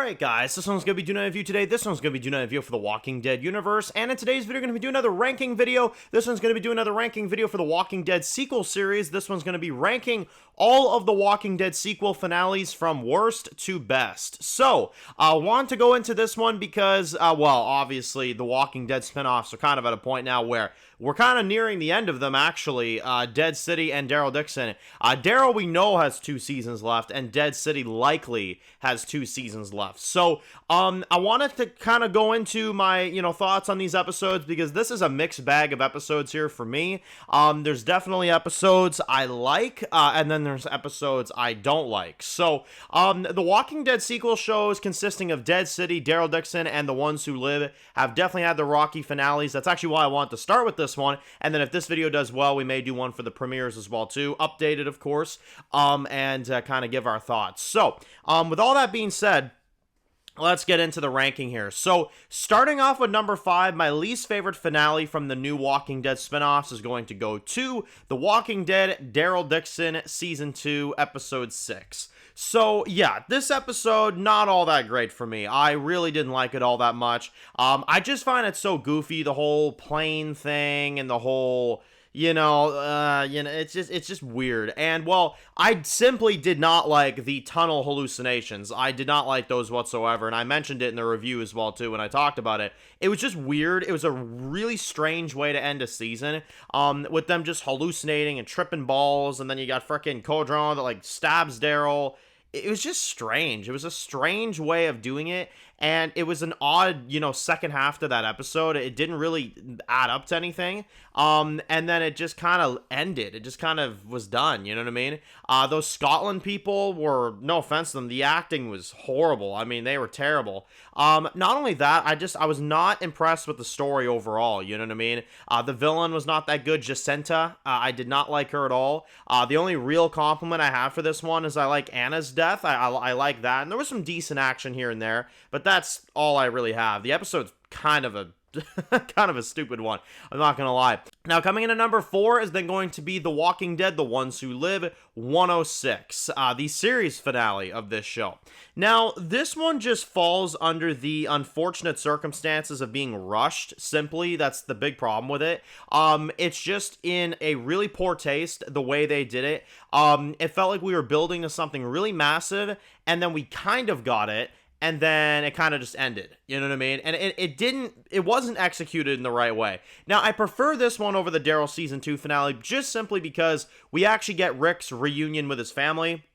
Alright guys, this one's going to be doing a review today, this one's going to be doing a review for the Walking Dead universe, and in today's video we're going to be doing another ranking video. This one's going to be doing another ranking video for the Walking Dead sequel series. This one's going to be ranking all of the Walking Dead sequel finales from worst to best. So, I want to go into this one because, well, obviously the Walking Dead spinoffs are kind of at a point now where we're kind of nearing the end of them, actually. Dead City and Daryl Dixon. Daryl, we know, has 2 seasons left, and Dead City likely has 2 seasons left. So, I wanted to kind of go into my, thoughts on these episodes, because this is a mixed bag of episodes here for me. There's definitely episodes I like, and then there's episodes I don't like. So, the Walking Dead sequel shows consisting of Dead City, Daryl Dixon, and The Ones Who Live have definitely had the rocky finales. That's actually why I want to start with this one, and then if this video does well, we may do one for the premieres as well too, updated of course, and kind of give our thoughts. So, with all that being said, let's get into the ranking here. So, starting off with number 5, my least favorite finale from the new Walking Dead spinoffs is going to go to The Walking Dead Daryl Dixon Season 2, Episode 6. So, yeah, this episode, not all that great for me. I really didn't like it all that much. I just find it so goofy, the whole plane thing and the whole... it's just weird. And, well, I simply did not like the tunnel hallucinations. I did not like those whatsoever, and I mentioned it in the review as well, too, when I talked about it. It was just weird. It was a really strange way to end a season, with them just hallucinating and tripping balls, and then you got frickin' Codron that, like, stabs Daryl. It was just strange. It was a strange way of doing it, and it was an odd, second half to that episode. It didn't really add up to anything, and then it just kind of ended. It just kind of was done, you know what I mean? Those Scotland people were, no offense to them, the acting was horrible. I mean, they were terrible. Not only that, I was not impressed with the story overall, you know what I mean? The villain was not that good, Jacinta. I did not like her at all. The only real compliment I have for this one is I like Anna's death. I like that, and there was some decent action here and there, but that's all I really have. The episode's kind of a stupid one, I'm not gonna lie. Now, coming in at number 4 is then going to be The Walking Dead, The Ones Who Live, 106, the series finale of this show. Now, this one just falls under the unfortunate circumstances of being rushed, simply. That's the big problem with it. It's just in a really poor taste, the way they did it. It felt like we were building to something really massive, and then we kind of got it, and then it kind of just ended, you know what I mean? And it wasn't executed in the right way. Now, I prefer this one over the Daryl Season 2 finale, just simply because we actually get Rick's reunion with his family.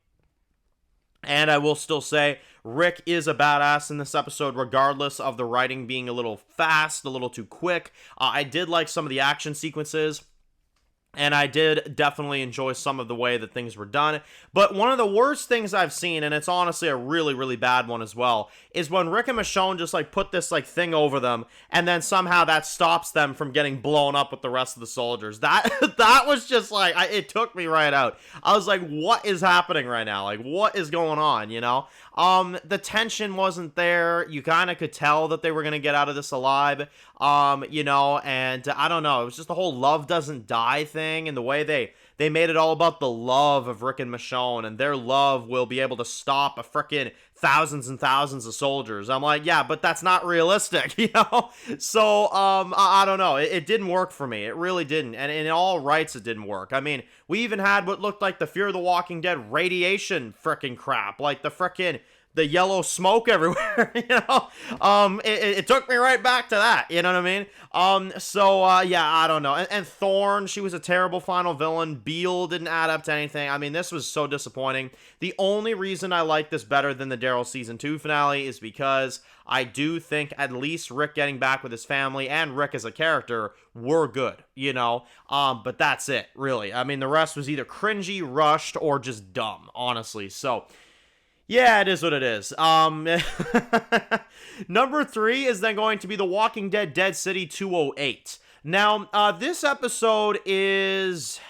And I will still say, Rick is a badass in this episode, regardless of the writing being a little fast, a little too quick. I did like some of the action sequences, and I did definitely enjoy some of the way that things were done. But one of the worst things I've seen, and it's honestly a really, really bad one as well, is when Rick and Michonne just, put this, thing over them, and then somehow that stops them from getting blown up with the rest of the soldiers. That was just, it took me right out. I was like, what is happening right now? What is going on, The tension wasn't there. You kind of could tell that they were going to get out of this alive, and I don't know. It was just the whole love doesn't die thing, and the way they made it all about the love of Rick and Michonne, and their love will be able to stop a frickin' thousands and thousands of soldiers. I'm like, yeah, but that's not realistic, So, I don't know. It didn't work for me. It really didn't. And in all rights, it didn't work. I mean, we even had what looked like the Fear of the Walking Dead radiation frickin' crap. The yellow smoke everywhere, it took me right back to that, you know what I mean? Yeah, I don't know. And Thorne, she was a terrible final villain. Beale didn't add up to anything. I mean, this was so disappointing. The only reason I like this better than the Daryl Season 2 finale is because I do think at least Rick getting back with his family and Rick as a character were good, but that's it, really. I mean, the rest was either cringy, rushed, or just dumb, honestly, so... yeah, it is what it is. Number 3 is then going to be The Walking Dead Dead City 208. Now, this episode is...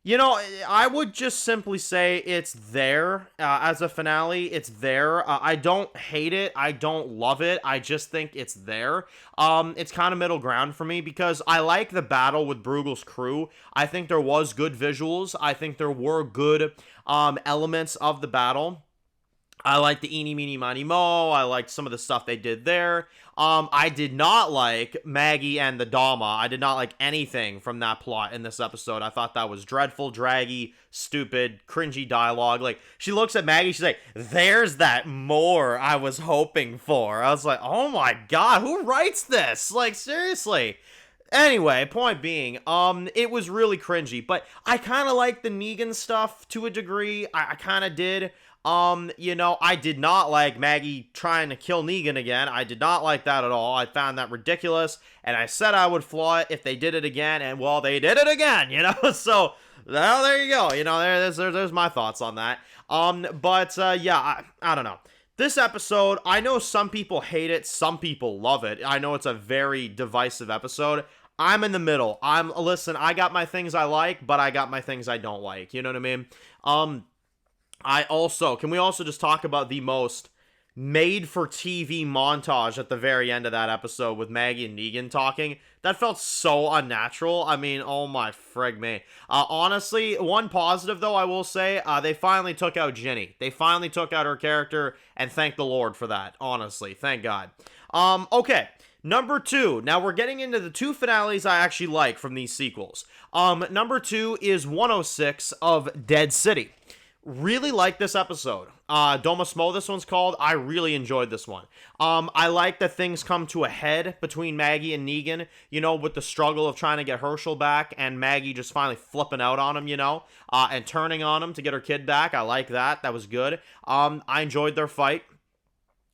I would just simply say it's there as a finale. It's there. I don't hate it. I don't love it. I just think it's there. It's kind of middle ground for me because I like the battle with Bruegel's crew. I think there was good visuals. I think there were good elements of the battle. I liked the Eeny, Meeny, Miny, Mo. I liked some of the stuff they did there. I did not like Maggie and the Dama. I did not like anything from that plot in this episode. I thought that was dreadful, draggy, stupid, cringy dialogue. Like, she looks at Maggie, she's like, there's that more I was hoping for. I was like, oh my god, who writes this? Like, seriously. Anyway, point being, it was really cringy, but I kind of like the Negan stuff to a degree. I kind of did. You know, I did not like Maggie trying to kill Negan again. I did not like that at all. I found that ridiculous, and I said I would flaw it if they did it again, and well, they did it again, you know? So, well, there you go. You know, there's my thoughts on that. Yeah, I don't know. This episode, I know some people hate it, some people love it. I know it's a very divisive episode. I'm in the middle. Listen, I got my things I like, but I got my things I don't like. You know what I mean? Can we also just talk about the most made-for-TV montage at the very end of that episode with Maggie and Negan talking? That felt so unnatural. I mean, oh my frig me. Honestly, one positive, though, I will say, they finally took out Ginny. They finally took out her character, and thank the Lord for that, honestly. Thank God. Okay. Number 2. Now, we're getting into the 2 finales I actually like from these sequels. Number 2 is 106 of Dead City. Really like this episode. Domus Mo, this one's called. I really enjoyed this one. I like that things come to a head between Maggie and Negan, you know, with the struggle of trying to get Herschel back and Maggie just finally flipping out on him, you know, and turning on him to get her kid back. I like that. That was good. I enjoyed their fight.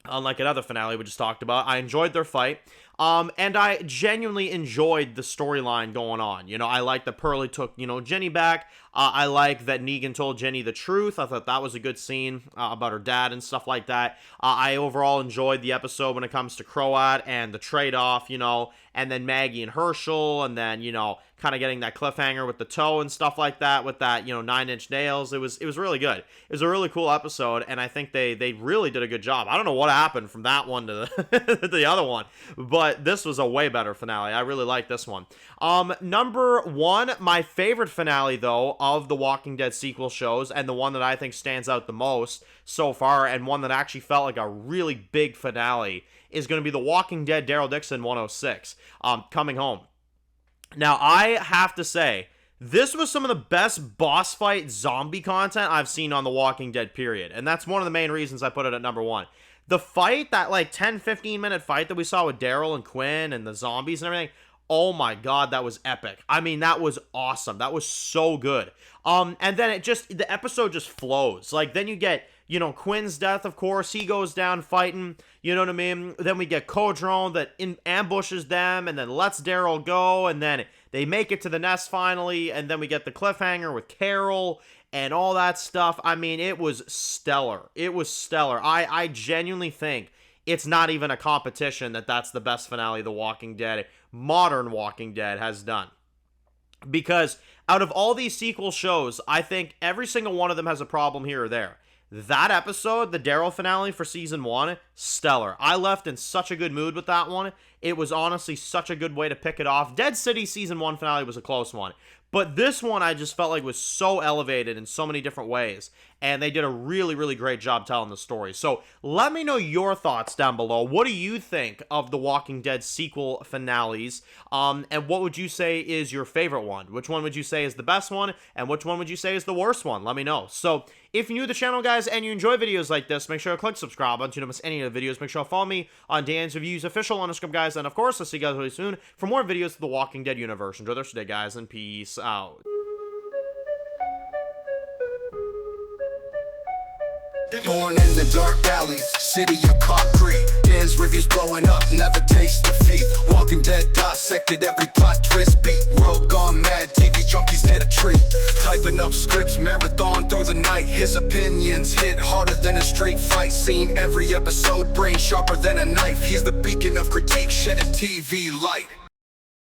Unlike another finale we just talked about, I enjoyed their fight. And I genuinely enjoyed the storyline going on. You know, I like that Pearlie took, you know, Jenny back. I like that Negan told Jenny the truth. I thought that was a good scene about her dad and stuff like that. I overall enjoyed the episode when it comes to Croat and the trade-off, you know, and then Maggie and Herschel, and then, you know, kind of getting that cliffhanger with the toe and stuff like that, with that, you know, 9 Inch Nails. It was really good. It was a really cool episode, and I think they really did a good job. I don't know what happened from that one to the other one, but this was a way better finale. I really like this one. Number 1, my favorite finale, though, of the Walking Dead sequel shows, and the one that I think stands out the most so far, and one that actually felt like a really big finale, is going to be The Walking Dead Daryl Dixon 106, Coming Home. Now, I have to say, this was some of the best boss fight zombie content I've seen on The Walking Dead, period. And that's one of the main reasons I put it at number 1. The fight, that like 10-15 minute fight that we saw with Daryl and Quinn and the zombies and everything, oh my god, that was epic. I mean, that was awesome. That was so good. And then the episode just flows. Like, then you get, you know, Quinn's death, of course. He goes down fighting, you know what I mean? Then we get Codron that ambushes them and then lets Daryl go, and then they make it to the nest finally, and then we get the cliffhanger with Carol and all that stuff. I mean, it was stellar. It was stellar. I genuinely think it's not even a competition that's the best finale The Walking Dead, modern Walking Dead, has done. Because out of all these sequel shows, I think every single one of them has a problem here or there. That episode, the Daryl finale for season 1, stellar. I left in such a good mood with that one. It was honestly such a good way to pick it off. Dead City season 1 finale was a close one. But this one I just felt like was so elevated in so many different ways. And they did a really, really great job telling the story. So let me know your thoughts down below. What do you think of the Walking Dead sequel finales? And what would you say is your favorite one? Which one would you say is the best one? And which one would you say is the worst one? Let me know. So if you're new to the channel, guys, and you enjoy videos like this, make sure to click subscribe so you don't miss any of the videos. Make sure to follow me on Dan's Reviews Official on Instagram, guys. And of course, I'll see you guys really soon for more videos of the Walking Dead universe. Enjoy the rest of the day, guys, and peace out. Born in the dark alleys, city of concrete. Dan's reviews blowing up, never taste defeat. Walking Dead dissected every plot twist beat. World gone mad, TV junkies hit a treat. Typing up scripts, marathon through the night. His opinions hit harder than a street fight scene. Every episode, brain sharper than a knife. He's the beacon of critique, shedding TV light.